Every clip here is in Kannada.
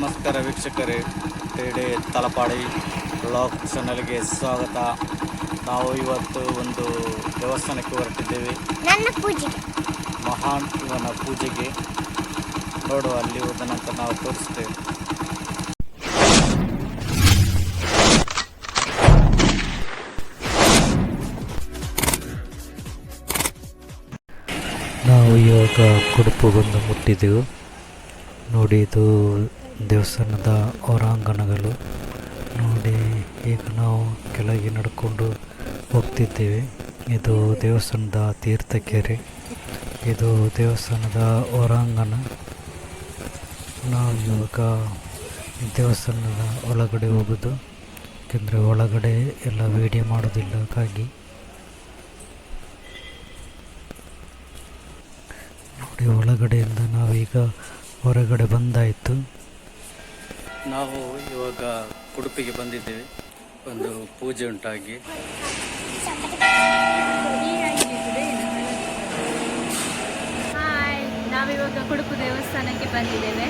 ನಮಸ್ಕಾರ ವೀಕ್ಷಕರೇ, ಟಿಡಿ ತಲಪಾಡಿ ಬ್ಲಾಗ್ ಚಾನಲ್ಗೆ ಸ್ವಾಗತ. ನಾವು ಇವತ್ತು ಒಂದು ದೇವಸ್ಥಾನಕ್ಕೆ ಹೊರಟಿದ್ದೇವೆ. ನನ್ನ ಪೂಜೆ, ಮಹಾನ್ ಇವನ ಪೂಜೆಗೆ. ನೋಡುವ, ಅಲ್ಲಿ ಹೋದ ನಂತರ ನಾವು ತೋರಿಸ್ತೇವೆ. ನಾವು ಇವಾಗ ಕುಡುಪು ಬಂದು ಮುಟ್ಟಿದ್ದೆವು. ನೋಡಿ, ಇದು ದೇವಸ್ಥಾನದ ಹೊರಾಂಗಣಗಳು. ನೋಡಿ, ಈಗ ನಾವು ಕೆಳಗೆ ನಡ್ಕೊಂಡು ಹೋಗ್ತಿದ್ದೇವೆ. ಇದು ದೇವಸ್ಥಾನದ ತೀರ್ಥಕೆರೆ. ಇದು ದೇವಸ್ಥಾನದ ಹೊರಾಂಗಣ. ನಾವು ಇವಾಗ ದೇವಸ್ಥಾನದ ಒಳಗಡೆ ಹೋಗೋದು, ಯಾಕೆಂದರೆ ಒಳಗಡೆ ಎಲ್ಲ ವಿಡಿಯೋ ಮಾಡೋದಿಲ್ಲ. ಹಾಗಾಗಿ ನೋಡಿ, ಒಳಗಡೆಯಿಂದ ನಾವೀಗ ಹೊರಗಡೆ ಬಂದಾಯಿತು. ನಾವು ಇವಾಗ ಉಡುಪಿಗೆ ಬಂದಿದ್ದೇವೆ. ಒಂದು ಪೂಜೆ ಉಂಟಾಗಿ. ಹಾಯ್, ನಾವಿವಾಗ ಕುಡುಪು ದೇವಸ್ಥಾನಕ್ಕೆ ಬಂದಿದ್ದೇವೆ.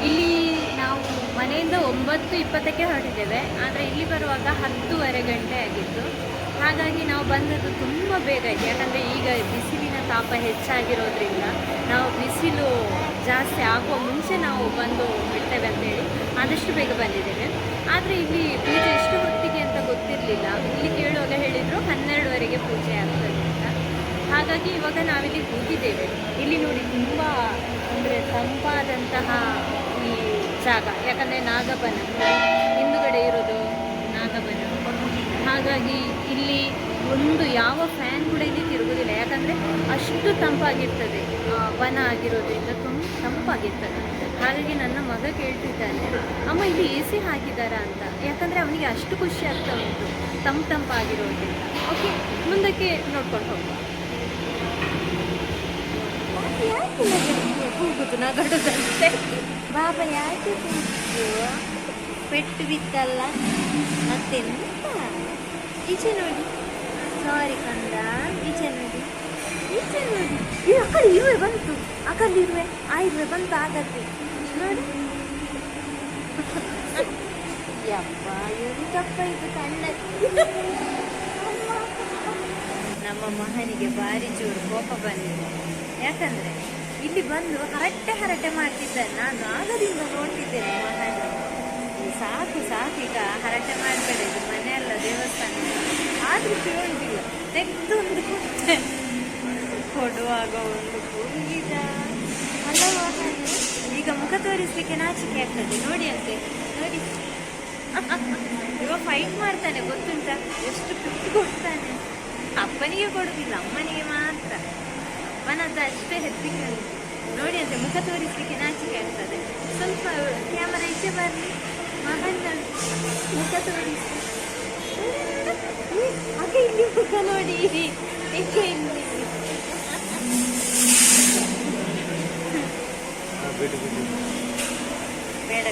ಇಲ್ಲಿ ನಾವು ಮನೆಯಿಂದ 9:20ಕ್ಕೆ ಹೊರಟಿದ್ದೇವೆ, ಆದರೆ ಇಲ್ಲಿ ಬರುವಾಗ 10:30 ಗಂಟೆ ಆಗಿತ್ತು. ಹಾಗಾಗಿ ನಾವು ಬಂದದ್ದು ತುಂಬ ಬೇಗ ಆಯಿತು. ಯಾಕಂದರೆ ಈಗ ಬಿಸಿಲಿನ ತಾಪ ಹೆಚ್ಚಾಗಿರೋದ್ರಿಂದ ನಾವು ಬಿಸಿಲು ಜಾಸ್ತಿ ಆಗುವ ಮುಂಚೆ ನಾವು ಬಂದು ಬಿಡ್ತೇವೆ ಅಂತೇಳಿ ಆದಷ್ಟು ಬೇಗ ಬಂದಿದ್ದೇವೆ. ಆದರೆ ಇಲ್ಲಿ ಪೂಜೆ ಎಷ್ಟು ಹೊತ್ತಿಗೆ ಅಂತ ಗೊತ್ತಿರಲಿಲ್ಲ. ಇಲ್ಲಿ ಕೇಳುವಾಗ ಹೇಳಿದರು 12:30ಗೆ ಪೂಜೆ ಆಗ್ತದೆ ಅಂತ. ಹಾಗಾಗಿ ಇವಾಗ ನಾವಿಲ್ಲಿ ಕೂತಿದ್ದೇವೆ. ಇಲ್ಲಿ ನೋಡಿ, ತುಂಬ ಅಂದರೆ ತಂಪಾದಂತಹ ಈ ಜಾಗ. ಯಾಕಂದರೆ ನಾಗಬನ ಹಿಂದುಗಡೆ ಇರೋದು ನಾಗಬನ. ಹಾಗಾಗಿ ಇಲ್ಲಿ ಒಂದು ಯಾವ ಫ್ಯಾನ್ ಕೂಡ ಇಲ್ಲಿ ತಿರುಗೋದಿಲ್ಲ. ಯಾಕಂದರೆ ಅಷ್ಟು ತಂಪಾಗಿರ್ತದೆ, ವನ ಆಗಿರೋದ್ರಿಂದ ತುಂಬ ತಂಪಾಗಿರ್ತದೆ. ಹಾಗಾಗಿ ನನ್ನ ಮಗ ಕೇಳ್ತಿದ್ದಾನೆ, ಅಮ್ಮ ಇಲ್ಲಿ AC ಹಾಕಿದ್ದಾರಾ ಅಂತ. ಯಾಕಂದರೆ ಅವನಿಗೆ ಅಷ್ಟು ಖುಷಿ ಆಗ್ತಾ ಉಂಟು ತಂಪಾಗಿರೋದ್ರಿಂದ. ಓಕೆ, ಮುಂದಕ್ಕೆ ನೋಡ್ಕೊಂಡು ಹೋಗುವ. ಹೋಗುದು ನಗಡುದಂತೆ. ಬಾಬಾ ಯಾಕೆ ಪೆಟ್ಟು ಬಿತ್ತಲ್ಲ ಮತ್ತೆಂತ. ಈಚೆ ನೋಡಿ, ಸಾರಿ ಕಂದ, ಈಚೆ ನೋಡಿ, ಈಚೆ ನೋಡಿ. ಇದು ಆ ಕಡೆ ಇರುವೆ ಬಂತು, ಆ ಕಡೆ ಇರುವೆ, ಆ ಇರುವೆ ಬಂತು ಆಗತ್ತೆ ನೋಡಿ. ಯಪ್ಪ, ಎಂತಪ್ಪ ಇದು ಕಣ್ಣ. ನಮ್ಮ ಮಹನಿಗೆ ಭಾರಿ ಜೋರು ಕೋಪ ಬಂದಿದೆ. ಯಾಕಂದ್ರೆ ಇಲ್ಲಿ ಬಂದು ಹರಟೆ ಮಾಡ್ತಿದ್ದಾನೆ. ನಾನು ಆಗದಿಂದ ನೋಡ್ತಿದ್ದೇನೆ ಮಹನ. ಸಾಕು ಈಗ ಹರಟೆ ಮಾಡಬೇಡ, ಇದು ಮನೆಯಲ್ಲ ದೇವಸ್ಥಾನ. ಆದರೂ ಕೇಳುವುದಿಲ್ಲ. ತೆಗೆದು ಒಂದು ಕೊಡುವಾಗ ಒಂದು ಕೂಗಿದ ಅಲ್ಲವಾ. ಈಗ ಮುಖ ತೋರಿಸ್ಲಿಕ್ಕೆ ನಾಚಿಕೆ ಆಗ್ತದೆ. ನೋಡಿ ಅಂತೆ, ನೋಡಿ ಇವಾಗ ಫೈಟ್ ಮಾಡ್ತಾನೆ, ಗೊತ್ತುಂಟ ಎಷ್ಟು ಪೆಟ್ಟು ಕೊಡ್ತಾನೆ. ಅಪ್ಪನಿಗೆ ಕೊಡುದಿಲ್ಲ, ಅಮ್ಮನಿಗೆ ಮಾತ್ರ. ಅಪ್ಪನದ್ದು ಅಷ್ಟೇ ಹೆತ್ತಿಗೆ. ನೋಡಿ ಅಂತೆ, ಮುಖ ತೋರಿಸ್ಲಿಕ್ಕೆ ನಾಚಿಕೆ ಆಗ್ತದೆ. ಸ್ವಲ್ಪ ಕ್ಯಾಮರಾ ಈಚೆ ಬರಲಿ, ಮಗನ ಮುಖ ತೋರಿಸಿ. ಆಗ ಇಲ್ಲಿ ಮುಖ ನೋಡಿ, ಇಲ್ಲಿ ಬೇಡ,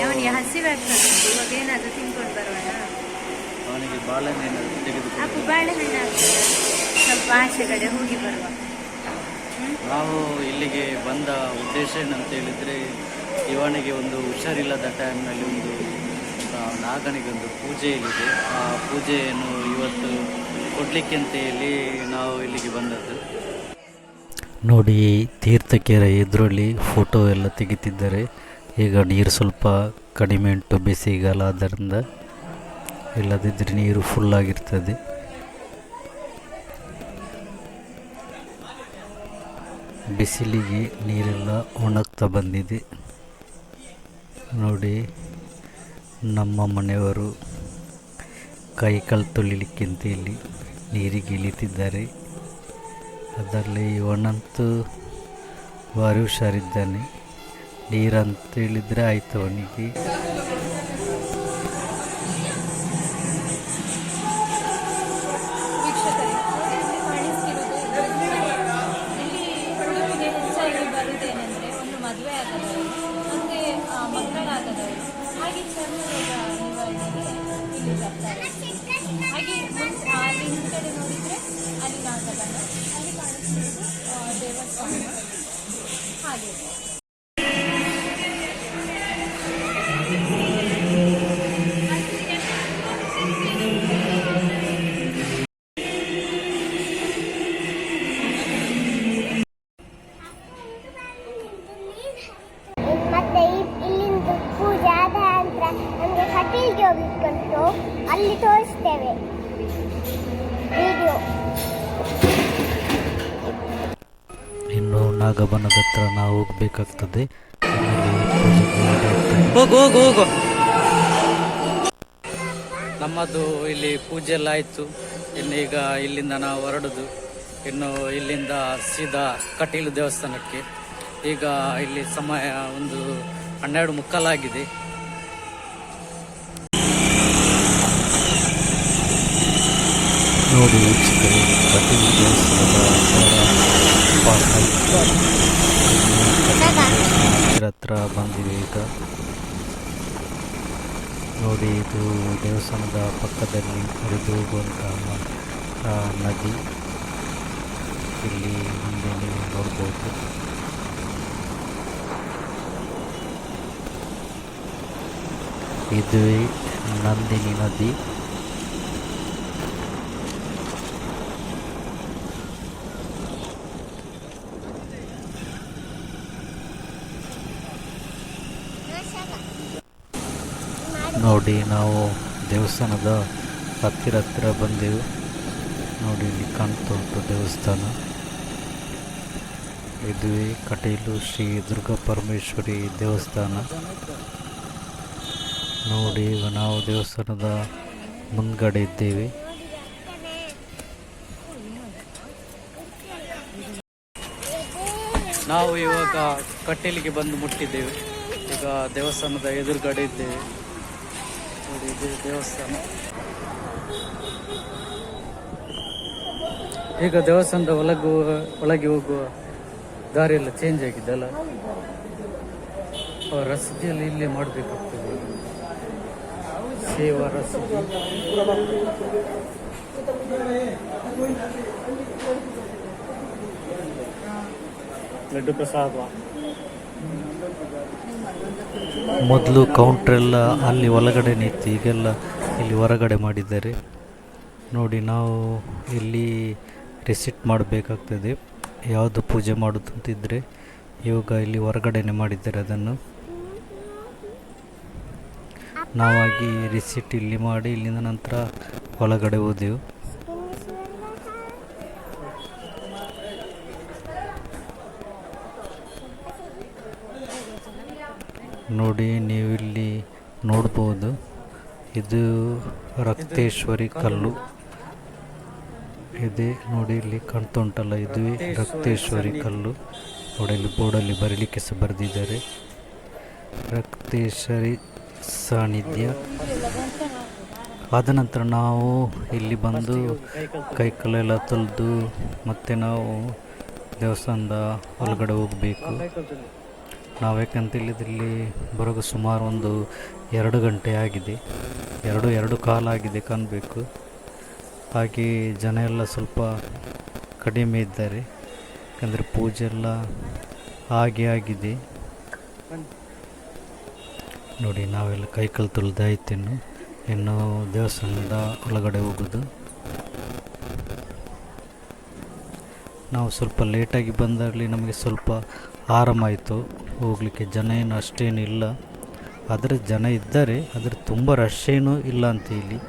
ಅವನಿಗೆ ಹಸಿವೆ ಆಗ್ತದೆ. ಇವಾಗ ಏನಾದರೂ ತಿನ್ಕೊಂಡು ಬರೋಣ. ಅವನಿಗೆ ಬಾಳೆಹಣ್ಣು ತೆಗೆದುಕೊಂಡು ಅಪ್ಪು ಬಾಳೆಹಣ್ಣು ಆಗ್ತದೆ. ಸ್ವಲ್ಪ ಆಚೆ ಕಡೆ ಹೋಗಿ ಬರುವ. ನಾವು ಇಲ್ಲಿಗೆ ಬಂದ ಉದ್ದೇಶ ಏನಂತ ಹೇಳಿದರೆ, ಇವನಿಗೆ ಒಂದು ಹುಷಾರಿಲ್ಲದ ಟೈಮ್ನಲ್ಲಿ ಒಂದು ನಾಗನಿಗೆ ಒಂದು ಪೂಜೆಯಲ್ಲಿದೆ. ಆ ಪೂಜೆಯನ್ನು ಇವತ್ತು ಕೊಡಲಿಕ್ಕೆ ಅಂತ ಹೇಳಿ ನಾವು ಇಲ್ಲಿಗೆ ಬಂದದ್ದು. ನೋಡಿ, ತೀರ್ಥಕೆರೆ ಎದುರಲ್ಲಿ ಫೋಟೋ ಎಲ್ಲ ತೆಗಿತಿದ್ದಾರೆ. ಈಗ ನೀರು ಸ್ವಲ್ಪ ಕಡಿಮೆ ಉಂಟು, ಬೇಸಿಗೆಗಾಲ ಆದ್ದರಿಂದ. ಇಲ್ಲದಿದ್ದರೆ ನೀರು ಫುಲ್ಲಾಗಿರ್ತದೆ. ಬಿಸಿಲಿಗೆ ನೀರೆಲ್ಲ ಒಣಗ್ತಾ ಬಂದಿದೆ. ನೋಡಿ, ನಮ್ಮ ಮನೆಯವರು ಕೈಕಾಲು ತೊಳಿಲಿಕ್ಕಿಂತ ಇಲ್ಲಿ ನೀರಿಗೆ ಇಳಿತಿದ್ದಾರೆ. ಅದರಲ್ಲಿ ಇವನಂತೂ ಭಾರಿ ಹುಷಾರಿದ್ದಾನೆ. ನೀರಂತ ಹೇಳಿದರೆ ಆಯ್ತು ಅವನಿಗೆ. ಬರುವುದೇನೆಂದರೆ, ಒಂದು ಮದುವೆ ಆಗದವರು, ಮತ್ತು ಮಕ್ಕಳಾಗದವರು, ಹಾಗೆ ಚರ್ಮರೋಗ ನಿವಾರಣೆಗೆ ಇಲ್ಲಿ ಬರ್ತಾರೆ. ಹಾಗೆ ಅಲ್ಲಿ ಹಿಂದ್ಗಡೆ ನೋಡಿದರೆ ಅಲ್ಲಿ ನಾಗಬನ, ಅಲ್ಲಿ ಕಾಣಿಸ್ತಿರೋದು ದೇವಸ್ಥಾನ. ಹಾಗೆ ಮತ್ತೆ ಇಲ್ಲಿಂದ ಪೂಜೆ ಆದ ನಂತರ ನಮಗೆ ಕಟೀಲ್ಗೆ ಹೋಗ್ಲಿಕ್ಕುಂಟು, ಅಲ್ಲಿ ತೋರಿಸ್ತೇವೆ ವಿಡಿಯೋ. ಇನ್ನು ನಾಗಬನದ ಹತ್ರ ನಾವು ಹೋಗ್ಬೇಕಾಗ್ತದೆ. ಹೋಗು ಹೋಗು ಹೋಗು. ನಮ್ಮದು ಇಲ್ಲಿ ಪೂಜೆ ಎಲ್ಲ ಆಯಿತು. ಇನ್ನು ಈಗ ಇಲ್ಲಿಂದ ನಾವು ಹೊರಡುದು. ಇನ್ನು ಇಲ್ಲಿಂದ ಸೀದಾ ಕಟೀಲು ದೇವಸ್ಥಾನಕ್ಕೆ. ಈಗ ಇಲ್ಲಿ ಸಮಯ ಒಂದು 12:15 ನೋಡಿ ವೀಕ್ಷಕರೇ, ಕಟೀಲು ದೇವಸ್ಥಾನದ ಹತ್ರ ಬಂದಿವೆ ಈಗ. ನೋಡಿ, ಇದು ದೇವಸ್ಥಾನದ ಪಕ್ಕದಲ್ಲಿ ಹರಿದು ಹೋಗುವಂತಹ ನದಿ. ಇಲ್ಲಿ ಮುಂದೆ ನೀವು ನೋಡ್ಬೋದು. ಇದುವೇ ನಂದಿನಿ ನದಿ. ನೋಡಿ, ನಾವು ದೇವಸ್ಥಾನದ ಹತ್ತಿರ ಬಂದೆವು. ನೋಡಿ, ಇಲ್ಲಿ ಕಾಣ್ತಾ ಉಂಟು ದೇವಸ್ಥಾನ. ಇದುವೇ ಕಟೀಲು ಶ್ರೀ ದುರ್ಗಾ ಪರಮೇಶ್ವರಿ ದೇವಸ್ಥಾನ. ನೋಡಿ, ಈಗ ನಾವು ದೇವಸ್ಥಾನದ ಮುಂದ್ಗಡೆ ಇದ್ದೇವೆ. ನಾವು ಇವಾಗ ಕಟೀಲಿಗೆ ಬಂದು ಮುಟ್ಟಿದ್ದೇವೆ. ಈಗ ದೇವಸ್ಥಾನದ ಎದುರುಗಡೆ ಇದ್ದೇವೆ. ನೋಡಿ, ಇದು ದೇವಸ್ಥಾನ. ಈಗ ದೇವಸ್ಥಾನದ ಒಳಗೆ ಹೋಗುವ ದಾರಿ ಎಲ್ಲ ಚೇಂಜ್ ಆಗಿದೆ ಅಲ್ಲ. ರಸದಿಯಲ್ಲಿ ಇಲ್ಲೇ ಮಾಡಬೇಕಾಗ್ತದೆ, ಸೇವಾ ರಸದಿ. ಲಡ್ಡು ಪ್ರಸಾದ. ಮೊದಲು ಕೌಂಟ್ರೆಲ್ಲ ಅಲ್ಲಿ ಒಳಗಡೆ ನಿಂತು, ಈಗೆಲ್ಲ ಇಲ್ಲಿ ಹೊರಗಡೆ ಮಾಡಿದ್ದಾರೆ. ನೋಡಿ, ನಾವು ಇಲ್ಲಿ ರಿಸಿಟ್ ಮಾಡಬೇಕಾಗ್ತದೆ ಯಾವುದು ಪೂಜೆ ಮಾಡೋದು ಅಂತಿದ್ರೆ. ಇವಾಗ ಇಲ್ಲಿ ಹೊರಗಡೆನೆ ಮಾಡಿದ್ದಾರೆ ಅದನ್ನು. ನಾವಾಗಿ ರಿಸಿಟ್ ಇಲ್ಲಿ ಮಾಡಿ ಇಲ್ಲಿಂದ ನಂತರ ಒಳಗಡೆ ಹೋದೆವು. ನೋಡಿ, ನೀವು ಇಲ್ಲಿ ನೋಡ್ಬೋದು, ಇದು ರಕ್ತೇಶ್ವರಿ ಕಲ್ಲು ಇದೆ. ನೋಡಿ, ಇಲ್ಲಿ ಕಾಣ್ತಾ ಉಂಟಲ್ಲ, ಇದುವೇ ರಕ್ತೇಶ್ವರಿ ಕಲ್ಲು. ನೋಡಿ, ಇಲ್ಲಿ ಬೋರ್ಡಲ್ಲಿ ಬರೀಲಿಕ್ಕೆ ಸಹ ಬರೆದಿದ್ದಾರೆ, ರಕ್ತೇಶ್ವರಿ ಸಾನ್ನಿಧ್ಯ. ಆದ ನಂತರ ನಾವು ಇಲ್ಲಿ ಬಂದು ಕೈಕಾಲೆಲ್ಲ ತೊಳೆದು ಮತ್ತೆ ನಾವು ದೇವಸ್ಥಾನದ ಒಳಗಡೆ ಹೋಗಬೇಕು. ನಾವು ಯಾಕಂತ ಹೇಳಿದ್ರೆ ಬರೋದು ಸುಮಾರು ಒಂದು 2 ಗಂಟೆ ಆಗಿದೆ, 2 ಕಾಲ ಆಗಿದೆ ಕಾಣಬೇಕು. ಹಾಗೆ ಜನ ಎಲ್ಲ ಸ್ವಲ್ಪ ಕಡಿಮೆ ಇದ್ದಾರೆ, ಯಾಕಂದರೆ ಪೂಜೆ ಎಲ್ಲ ಆಗಿದೆ. ನೋಡಿ, ನಾವೆಲ್ಲ ಕೈಕಾಲು ತೊಳೆದಾಯ್ತೇನು, ಇನ್ನು ದೇವಸ್ಥಾನದ ಒಳಗಡೆ ಹೋಗೋದು. ನಾವು ಸ್ವಲ್ಪ ಲೇಟಾಗಿ ಬಂದಾಗಲಿ ನಮಗೆ ಸ್ವಲ್ಪ ಆರಾಮಾಯಿತು ಹೋಗಲಿಕ್ಕೆ. ಜನ ಏನು ಅಷ್ಟೇನಿಲ್ಲ, ಆದರೆ ಜನ ಇದ್ದಾರೆ, ಆದರೆ ತುಂಬ ರಶ್ ಏನೂ ಇಲ್ಲ ಅಂತ ಇಲ್ಲಿ.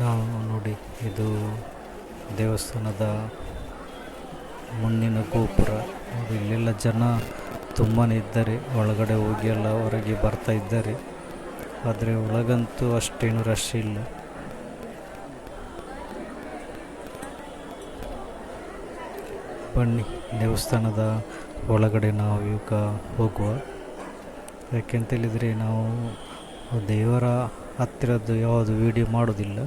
ನಾವು ನೋಡಿ, ಇದು ದೇವಸ್ಥಾನದ ಮುಂದಿನ ಗೋಪುರ. ನೋಡಿ, ಇಲ್ಲೆಲ್ಲ ಜನ ತುಂಬಾ ಇದ್ದಾರೆ, ಒಳಗಡೆ ಹೋಗಿ ಎಲ್ಲ ಹೊರಗೆ ಬರ್ತಾ ಇದ್ದಾರೆ. ಆದರೆ ಒಳಗಂತೂ ಅಷ್ಟೇನು ರಶ್ ಇಲ್ಲ. ಬನ್ನಿ, ದೇವಸ್ಥಾನದ ಒಳಗಡೆ ನಾವು ಈಗ ಹೋಗುವ. ಯಾಕೆಂತೇಳಿದರೆ ನಾವು ದೇವರ ಹತ್ತಿರದ್ದು ಯಾವುದು ವೀಡಿಯೋ ಮಾಡೋದಿಲ್ಲ,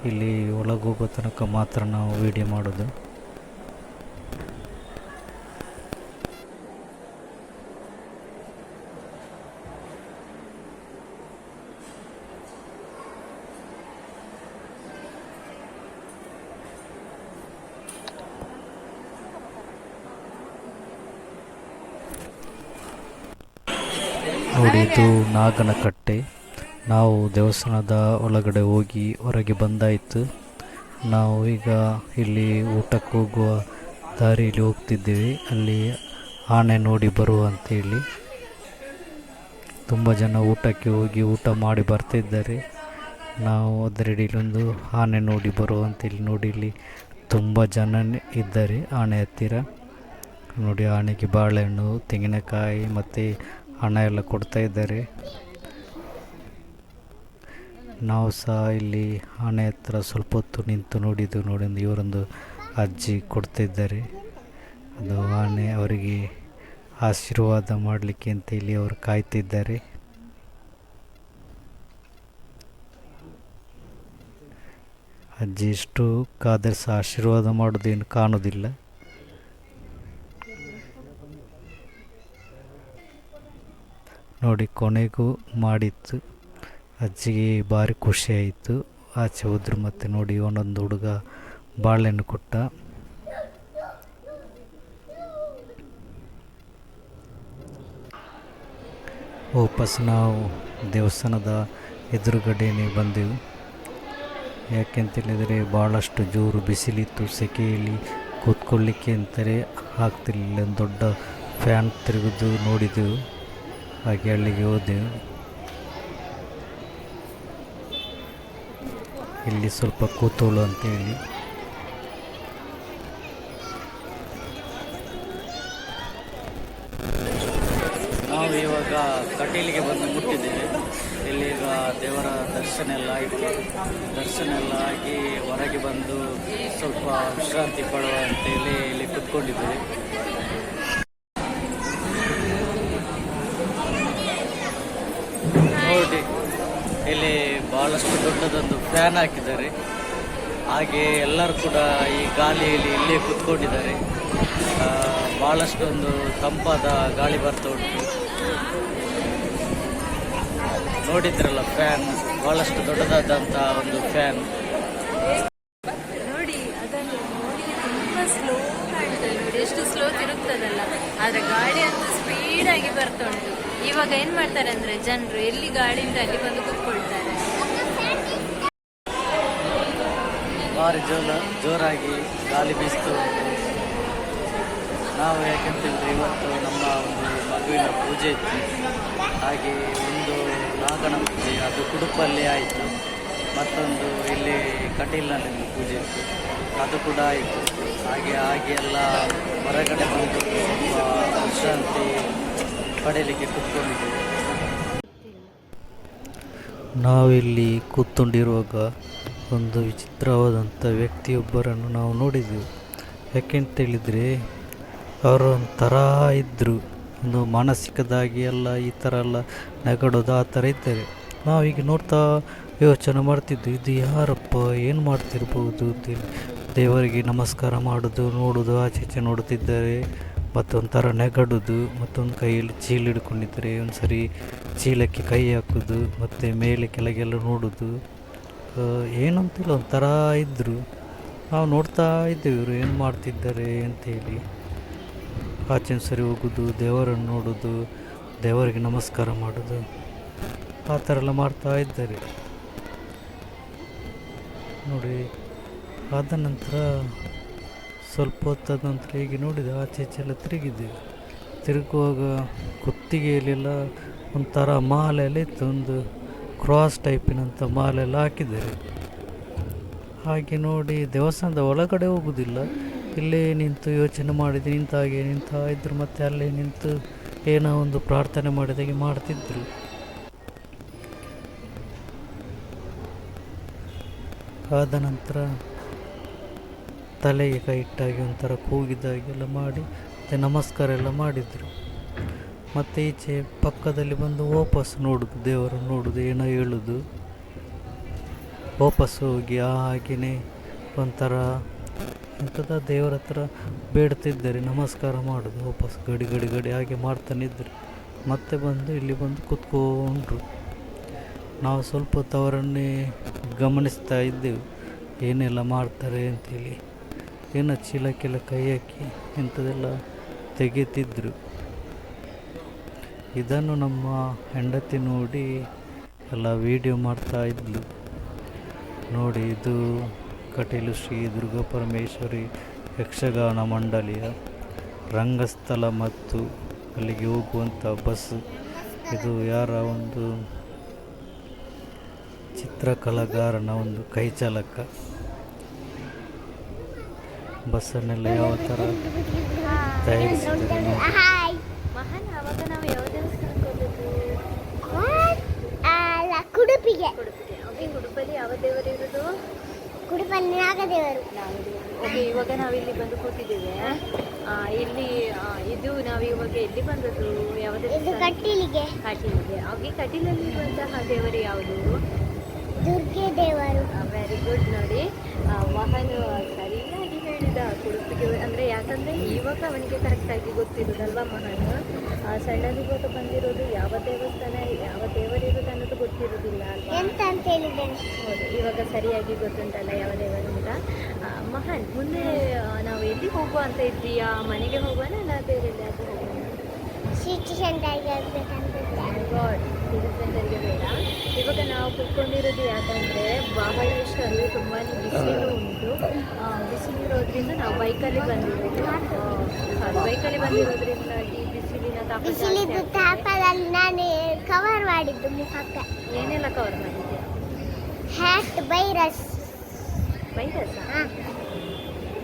ಇಲ್ಲಿ ಒಳಗೆ ಹೋಗೋ ತನಕ ಮಾತ್ರ ನಾವು ವೀಡಿಯೋ ಮಾಡೋದು. ನೋಡಿ, ಇದು ನಾಗನಕಟ್ಟೆ. ನಾವು ದೇವಸ್ಥಾನದ ಒಳಗಡೆ ಹೋಗಿ ಹೊರಗೆ ಬಂದಾಯಿತು. ನಾವು ಈಗ ಇಲ್ಲಿ ಊಟಕ್ಕೆ ಹೋಗುವ ದಾರಿಯಲ್ಲಿ ಹೋಗ್ತಿದ್ದೇವೆ. ಅಲ್ಲಿ ಆನೆ ನೋಡಿ ಬರುವ ಅಂತೇಳಿ ತುಂಬ ಜನ ಊಟಕ್ಕೆ ಹೋಗಿ ಊಟ ಮಾಡಿ ಬರ್ತಿದ್ದಾರೆ. ನಾವು ಅದರಡಿಯಲ್ಲಿ ಒಂದು ಆನೆ ನೋಡಿ ಬರುವ ಅಂತೇಳಿ ನೋಡಿ ಇಲ್ಲಿ ತುಂಬ ಜನ ಇದ್ದಾರೆ ಆನೆ ಹತ್ತಿರ. ನೋಡಿ ಆನೆಗೆ ಬಾಳೆಹಣ್ಣು, ತೆಂಗಿನಕಾಯಿ ಮತ್ತು ಹಣ ಎಲ್ಲ ಕೊಡ್ತಾ ಇದ್ದಾರೆ. ನಾವು ಸಹ ಇಲ್ಲಿ ಆನೆ ಹತ್ರ ಸ್ವಲ್ಪ ಹೊತ್ತು ನಿಂತು ನೋಡಿದ್ದು. ನೋಡಿ ಇವರೊಂದು ಅಜ್ಜಿ ಕೊಡ್ತಿದ್ದಾರೆ. ಅದು ಆನೆ ಅವರಿಗೆ ಆಶೀರ್ವಾದ ಮಾಡಲಿಕ್ಕೆ ಅಂತ ಇಲ್ಲಿ ಅವರು ಕಾಯ್ತಿದ್ದಾರೆ. ಅಜ್ಜಿ ಎಷ್ಟು ಕಾದರೆ ಸಹ ಆಶೀರ್ವಾದ ಮಾಡೋದೇನು ಕಾಣೋದಿಲ್ಲ. ನೋಡಿ ಕೊನೆಗೂ ಮಾಡಿತ್ತು. ಅಜ್ಜಿಗೆ ಭಾರಿ ಖುಷಿ ಆಯಿತು. ಆಚೆ ಹೋದ್ರು. ಮತ್ತು ನೋಡಿ ಒಂದೊಂದು ಹುಡುಗ ಬಾಳೆಹಣ್ಣು ಕೊಟ್ಟ. ವಾಪಸ್ ನಾವು ದೇವಸ್ಥಾನದ ಎದುರುಗಡೆನೇ ಬಂದೆವು. ಯಾಕೆಂತೇಳಿದರೆ ಭಾಳಷ್ಟು ಜೋರು ಬಿಸಿಲಿತ್ತು. ಸೆಕೆಯಲ್ಲಿ ಕೂತ್ಕೊಳ್ಳಿಕ್ಕೆ ಅಂತಲೇ ಆಗ್ತಿರಲಿಲ್ಲ. ಒಂದು ದೊಡ್ಡ ಫ್ಯಾನ್ ತಿರುಗಿದು ನೋಡಿದೆವು. ಹಾಗೆ ಅಲ್ಲಿಗೆ ಹೋದೆವು. ಇಲ್ಲಿ ಸ್ವಲ್ಪ ಕೂತೋಳು ಅಂತೇಳಿ. ನಾವು ಇವಾಗ ಕಟೀಲಿಗೆ ಬಂದು ಮುಟ್ಟಿದ್ದೇವೆ. ಇಲ್ಲೀಗ ದೇವರ ದರ್ಶನ ಎಲ್ಲ ಆಯಿತು. ದರ್ಶನ ಎಲ್ಲ ಆಗಿ ಹೊರಗೆ ಬಂದು ಸ್ವಲ್ಪ ವಿಶ್ರಾಂತಿ ಪಡುವ ಅಂತೇಳಿ ಇಲ್ಲಿ ಕುತ್ಕೊಂಡಿದ್ದೇವೆ. ನೋಡಿ ಇಲ್ಲಿ ಭಾಳಷ್ಟು ದೊಡ್ಡದೊಂದು ಫ್ಯಾನ್ ಹಾಕಿದ್ದಾರೆ. ಹಾಗೆ ಎಲ್ಲರೂ ಕೂಡ ಈ ಗಾಳಿಯಲ್ಲಿ ಇಲ್ಲೇ ಕುತ್ಕೊಂಡಿದ್ದಾರೆ. ಭಾಳಷ್ಟು ಒಂದು ತಂಪಾದ ಗಾಳಿ ಬರ್ತಾ ಉಂಟು. ನೋಡಿದ್ರಲ್ಲ ಫ್ಯಾನ್, ಭಾಳಷ್ಟು ದೊಡ್ಡದಾದಂಥ ಒಂದು ಫ್ಯಾನ್. ನೋಡಿ ಅದನ್ನು ನೋಡಿಗೆ ತುಂಬ ಸ್ಲೋ ಕಾಣ್ತದೆ. ನೋಡಿ ಎಷ್ಟು ಸ್ಲೋ ತಿರುಗ್ತದಲ್ಲ, ಆದರೆ ಗಾಳಿ ಅಂತೂ ಸ್ಪೀಡಾಗಿ ಬರ್ತಾ ಉಂಟು. ಇವಾಗ ಏನು ಮಾಡ್ತಾರೆ ಅಂದರೆ ಜನರು ಎಲ್ಲಿ ಗಾಳಿ ಉಂಟು ಅಲ್ಲಿ ಬಂದು ಕೂತ್ಕೊಳ್ತಾರೆ. ಭಾರಿ ಜೋರಾಗಿ ಗಾಳಿ ಬೀಸ್ತು ಉಂಟು. ನಾವು ಯಾಕೆಂತಂದರೆ ಇವತ್ತು ನಮ್ಮ ಒಂದು ಮಗುವಿನ ಪೂಜೆ ಇತ್ತು. ಹಾಗೆ ಒಂದು ನಾಗನ ಪೂಜೆ, ಅದು ಕುಡುಪಲ್ಲಿ ಆಯಿತು. ಮತ್ತೊಂದು ಇಲ್ಲಿ ಕಟೀಲ್ನಲ್ಲಿ ಒಂದು ಪೂಜೆ ಇತ್ತು, ಅದು ಕೂಡ ಆಯಿತು. ಹಾಗೆ ಎಲ್ಲ ಹೊರಗಡೆ ಬಂದು ಸ್ವಲ್ಪ ವಿಶ್ರಾಂತಿ ಪಡೆಯಲಿಕ್ಕೆ ಕೂತ್ಕೊಂಡಿದ್ದೀವಿ. ನಾವಿಲ್ಲಿ ಕೂತ್ಕೊಂಡಿರುವಾಗ ಒಂದು ವಿಚಿತ್ರವಾದಂಥ ವ್ಯಕ್ತಿಯೊಬ್ಬರನ್ನು ನಾವು ನೋಡಿದೆವು. ಯಾಕೆಂತೇಳಿದರೆ ಅವರು ಒಂಥರ ಇದ್ದರು. ಒಂದು ಮಾನಸಿಕದಾಗಿ ಎಲ್ಲ ಈ ಥರ ಎಲ್ಲ ನಗಡೋದು ಆ ಥರ ಇದ್ದಾರೆ. ನಾವೀಗ ನೋಡ್ತಾ ಯೋಚನೆ ಮಾಡ್ತಿದ್ವಿ, ಇದು ಯಾರಪ್ಪ, ಏನು ಮಾಡ್ತಿರ್ಬೋದು ಅಂತೇಳಿ. ದೇವರಿಗೆ ನಮಸ್ಕಾರ ಮಾಡೋದು, ನೋಡೋದು, ಆಚೆ ನೋಡುತ್ತಿದ್ದಾರೆ. ಮತ್ತೊಂಥರ ನೆಗಡೋದು, ಮತ್ತೊಂದು ಕೈಯಲ್ಲಿ ಚೀಲ ಹಿಡ್ಕೊಂಡಿದ್ದಾರೆ. ಒಂದು ಸರಿ ಚೀಲಕ್ಕೆ ಕೈ ಹಾಕೋದು, ಮತ್ತು ಮೇಲೆ ಕೆಳಗೆಲ್ಲ ನೋಡೋದು. ಏನಂತಿಲ್ಲ, ಒಂಥರ ಇದ್ದರು. ನಾವು ನೋಡ್ತಾ ಇದ್ದೇವೆ ಇವರು ಏನು ಮಾಡ್ತಿದ್ದಾರೆ ಅಂತೇಳಿ. ಆಚೆ ಸರಿ ಹೋಗೋದು, ದೇವರನ್ನು ನೋಡೋದು, ದೇವರಿಗೆ ನಮಸ್ಕಾರ ಮಾಡೋದು, ಆ ಥರ ಎಲ್ಲ ಮಾಡ್ತಾ ಇದ್ದಾರೆ ನೋಡಿ. ಆದ ನಂತರ ಸ್ವಲ್ಪ ಹೊತ್ತಾದ ನಂತರ ಹೀಗೆ ನೋಡಿದೆ, ಆಚೆ ಈಚೆಲ್ಲ ತಿರುಗಿದ್ದೇವೆ. ತಿರುಗುವಾಗ ಕುತ್ತಿಗೆಯಲ್ಲೆಲ್ಲ ಒಂಥರ ಮಾಲೆ ಎಲ್ಲ ಇತ್ತು. ಒಂದು ಕ್ರಾಸ್ ಟೈಪಿನಂಥ ಮಾಲೆ ಎಲ್ಲ ಹಾಕಿದ್ದಾರೆ. ಹಾಗೆ ನೋಡಿ ದೇವಸ್ಥಾನದ ಒಳಗಡೆ ಹೋಗೋದಿಲ್ಲ, ಇಲ್ಲೇ ನಿಂತು ಯೋಚನೆ ಮಾಡಿದೆ. ನಿಂತಾಗೆ ನಿಂತ ಇದ್ರು, ಮತ್ತು ಅಲ್ಲೇ ನಿಂತು ಏನೋ ಒಂದು ಪ್ರಾರ್ಥನೆ ಮಾಡಿದಾಗೆ ಮಾಡ್ತಿದ್ರು. ಆದ ನಂತರ ತಲೆಗೆ ಕೈ ಇಟ್ಟಾಗಿ ಒಂಥರ ಕೂಗಿದಾಗೆಲ್ಲ ಮಾಡಿ ಮತ್ತು ನಮಸ್ಕಾರ ಎಲ್ಲ ಮಾಡಿದರು. ಮತ್ತು ಈಚೆ ಪಕ್ಕದಲ್ಲಿ ಬಂದು ವಾಪಸ್ ನೋಡೋದು, ದೇವರನ್ನು ನೋಡೋದು, ಏನೋ ಹೇಳೋದು. ವಾಪಸ್ ಹೋಗಿ ಹಾಗೆಯೇ ಒಂಥರ ಎಂಥದ ದೇವರ ಹತ್ರ ಬೇಡ್ತಿದ್ದಾರೆ, ನಮಸ್ಕಾರ ಮಾಡೋದು. ವಾಪಸ್ ಗಡಿ ಗಡಿ ಗಡಿ ಹಾಗೆ ಮಾಡ್ತಾನಿದ್ರು. ಮತ್ತೆ ಬಂದು ಇಲ್ಲಿ ಬಂದು ಕೂತ್ಕೊಂಡ್ರು. ನಾವು ಸ್ವಲ್ಪ ಹೊತ್ತು ಅವರನ್ನೇ ಗಮನಿಸ್ತಾ ಇದ್ದೆವು, ಏನೆಲ್ಲ ಮಾಡ್ತಾರೆ ಅಂತೇಳಿ. ಏನೋ ಚೀಲಕ್ಕೆಲ್ಲ ಕೈ ಹಾಕಿ ಇಂಥದ್ದೆಲ್ಲ ತೆಗೀತಿದ್ರು. ಇದನ್ನು ನಮ್ಮ ಹೆಂಡತಿ ನೋಡಿ ಎಲ್ಲ ವಿಡಿಯೋ ಮಾಡ್ತಾ ಇದ್ಲು. ನೋಡಿ, ಇದು ಕಟೀಲು ಶ್ರೀ ದುರ್ಗಾ ಪರಮೇಶ್ವರಿ ಯಕ್ಷಗಾನ ಮಂಡಳಿಯ ರಂಗಸ್ಥಳ ಮತ್ತು ಅಲ್ಲಿಗೆ ಹೋಗುವಂಥ ಬಸ್. ಇದು ಯಾರ ಒಂದು ಚಿತ್ರಕಲಾಗಾರನ ಒಂದು ಕೈಚಾಲಕ. ಬಸ್ಸನ್ನೆಲ್ಲ ಯಾವ ಥರ ತಯಾರಿಸಿದ್ದಾರೆ ನೋಡಿ. ಹಾಯ್ ಮಹಾನ್ ಅವಾಗ ನಾವು ಯಾವ ದೇವಸ್ಥಾನಕ್ಕೆ ಹೋಗೋದು? ಅಲ್ಲ ಕುಡುಪಿಗೆ. ಉಡುಪಿಗೆ. ಓಕೆ, ಉಡುಪಲ್ಲಿ ಯಾವ ದೇವರು ಇರೋದು? ಕುಡುಪಲ್ಲಿ ನಾಗದೇವರು. ಓಕೆ, ಇವಾಗ ನಾವಿಲ್ಲಿ ಬಂದು ಕೂತಿದ್ದೇವೆ. ಇಲ್ಲಿ ಇದು ನಾವು ಇವಾಗ ಎಲ್ಲಿ ಬಂದದ್ದು? ಯಾವ ಇದು ದೇವಸ್ಥಾನ? ಕಟೀಲಿಗೆ. ಕಟೀಲಿಗೆ. ಓಕೆ, ಕಟೀಲಲ್ಲಿ ಇರುವಂತಹ ದೇವರು ಯಾವುದು? ದುರ್ಗೆ ದೇವರು. Very good. ನೋಡಿ, ಮಹಾನ್ ಸರಿಯಾಗಿ ಹೇಳಿದ. ಉಡುಪಿಗೆ ಅಂದರೆ ಯಾಕಂದರೆ ಇವಾಗ ಅವನಿಗೆ ಕರೆಕ್ಟಾಗಿ ಗೊತ್ತಿರೋದಲ್ವಾ ಮಹಾನ್. ಸಣ್ಣದಿವಾಗ ಬಂದಿರೋದು ಯಾವ ದೇವಸ್ಥಾನ ಯಾವ ದೇವರಿರೋದು ಅನ್ನೋದು ಗೊತ್ತಿರೋದಿಲ್ಲ ಅಲ್ವಾ? ಎಂತ ಅಂತ ಹೇಳಿದ್ದೇನೆ. ಹೌದು, ಇವಾಗ ಸರಿಯಾಗಿ ಗೊತ್ತುಂಟಲ್ಲ ಯಾವ ದೇವರು ಅಂತ. ಮಹಾನ್, ಮುಂದೆ ನಾವು ಎಲ್ಲಿ ಹೋಗುವ ಅಂತ ಇದ್ದೀಯಾ? ಮನೆಗೆ ಹೋಗೋಣ ಅಲ್ಲ ಬೇರೆ ಎಲ್ಲಿಯಾದ್ರೂ ಹೋಗೋಣ? ಸಿಟಿ ಸೆಂಟರ್ಗೆ ಹೋಗ್ಬೇಕಂತಿದ್ದೆ. ಗಾಡ್, ಸಿಟಿ ಸೆಂಟರ್ಗೆ ಬೇಡ. ಇವಾಗ ನಾವು ಕೂತ್ಕೊಂಡಿರೋದು ಯಾಕಂದರೆ ಬಹಳಷ್ಟು ಅಲ್ಲಿ ತುಂಬಾ ಬಿಸಿಲು ಉಂಟು. ಬಿಸಿಲಿರೋದ್ರಿಂದ ನಾವು ಬೈಕಲ್ಲಿ ಬಂದಿರೋದು. ಬೈಕಲ್ಲಿ ಬಂದಿರೋದ್ರಿಂದಾಗಿ ಬಿಸಿಲಿನ ತಾಪ ಬಿಸಿಲಿದ್ದು ಜಾಸ್ತಿ ಆಗ್ತದೆ. ತಾಪದಲ್ಲಿ ನಾನು ಕವರ್ ಮಾಡಿದ್ದು ಮುಖಕ್ಕೆ. ಏನೆಲ್ಲ ಕವರ್ ಮಾಡಿದ್ಯಾ? Hat virus. ವೈರಸ್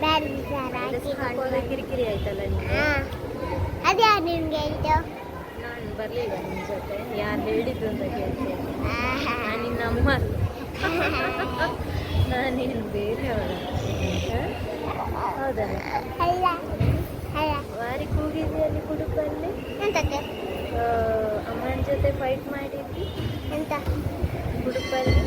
ಬ್ಯಾನ್ ಹಾಕಿಕೊಂಡು. ಕಿರಿಕಿರಿ ಆಯ್ತಲ್ಲ ನಿಮಗೆ? ಅದ್ಯಾರು ನಿಮ್ಗೆ ಹೇಳಿದ್ದು? ನಾನು ಬರಲಿಲ್ಲ ನಿಮ್ಮ ಜೊತೆ. ಯಾರು ಹೇಳಿದ್ದು ಅಂತ ಕೇಳ್ತೇನೆ. ನಾನು ನಿನ್ನ ಅಮ್ಮ ಅಲ್ಲ. ನಾನೇನು ಬೇರೆಯವಳ. ಹೌದಲ್ಲ? ಅಲ್ಲ ಅಲ್ಲ. ವಾರಿ ಕೂಗಿದ್ವಿ ಅಲ್ಲಿ ಕುಡುಪಲ್ಲಿ. ಎಂತಕ್ಕೆ? ಅಮ್ಮನ ಜೊತೆ ಫೈಟ್ ಮಾಡಿದ್ವಿ ಎಂತ ಕುಡುಪಲ್ಲಿ.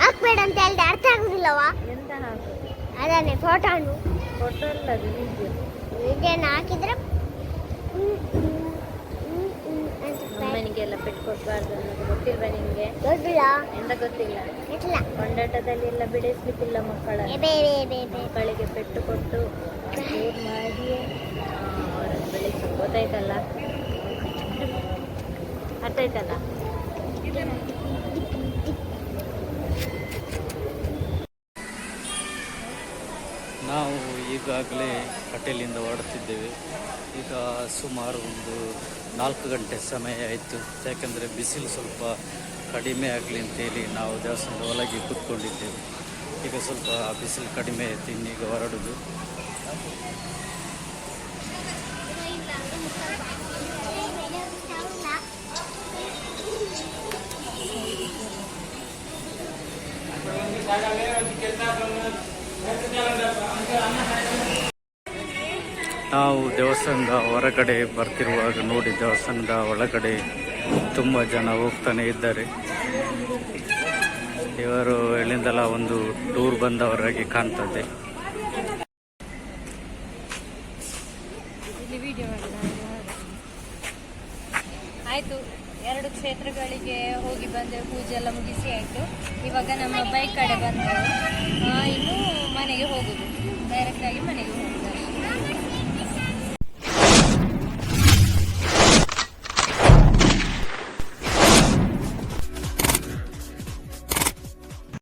ಹಾಕ್ಬೇಡ ಅಂತ ಹೇಳಿದೆ, ಅರ್ಥ ಆಗುದಿಲ್ಲವಾ? ಎಂತ ಹಾಕೋದು? ಅದನ್ನೇ ಫೋಟೋನು ಫೋಟೋ ಅಲ್ಲ, ಅದು ವಿಡಿಯೋ. ಇದನ್ನು ಹಾಕಿದ್ರೆ ಅಂತ ಅಮ್ಮನಿಗೆಲ್ಲ ಪೆಟ್ಟು ಕೊಡಬಾರ್ದು ಅನ್ನೋದು ಗೊತ್ತಿಲ್ವಾ ನಿಮಗೆ? ಗೊತ್ತಿಲ್ಲ. ಎಂತ ಗೊತ್ತಿಲ್ಲ? ಇಲ್ಲ. ಕೊಂಡಾಟದಲ್ಲಿ ಎಲ್ಲ ಬಿಡಿಸ್ಲಿಕ್ಕಿಲ್ಲ ಮಕ್ಕಳನ್ನು. ಮಕ್ಕಳಿಗೆ ಪೆಟ್ಟು ಕೊಟ್ಟು ದೂರ ಮಾಡಿ ಅವರನ್ನು ಬೆಳೆಸಿ. ಗೊತ್ತಾಯ್ತಲ್ಲ? ಅರ್ಥ ಆಯ್ತಲ್ಲ? ನಾವು ಈಗಾಗಲೇ ಕಟೀಲಿಂದ ಹೊರಡ್ತಿದ್ದೇವೆ. ಈಗ ಸುಮಾರು ಒಂದು 4 ಗಂಟೆ ಸಮಯ ಆಯಿತು. ಯಾಕೆಂದರೆ ಬಿಸಿಲು ಸ್ವಲ್ಪ ಕಡಿಮೆ ಆಗಲಿ ಅಂತೇಳಿ ನಾವು ದೇವಸ್ಥಾನದ ಒಳಗೆ ಕೂತ್ಕೊಂಡಿದ್ದೇವೆ. ಈಗ ಸ್ವಲ್ಪ ಬಿಸಿಲು ಕಡಿಮೆ ಆಯಿತು, ಇನ್ನೀಗ ಹೊರಡುದು. ನಾವು ದೇವಸ್ಥಾನದ ಹೊರಗಡೆ ಬರ್ತಿರುವಾಗ ನೋಡಿ, ದೇವಸ್ಥಾನದ ಒಳಗಡೆ ತುಂಬ ಜನ ಹೋಗ್ತಾನೆ ಇದ್ದಾರೆ. ಇವರು ಎಲ್ಲಿಂದಲ್ಲ ಒಂದು ಟೂರ್ ಬಂದವರಾಗಿ ಕಾಣ್ತದೆ. ಇಲ್ಲಿ ವಿಡಿಯೋ ಆಯಿತು. 2 ಕ್ಷೇತ್ರಗಳಿಗೆ ಹೋಗಿ ಬಂದೆವು, ಪೂಜೆ ಎಲ್ಲ ಮುಗಿಸಿ ಆಯಿತು. ಇವಾಗ ನಮ್ಮ ಬೈಕ್ ಕಡೆ ಬಂದೆವು.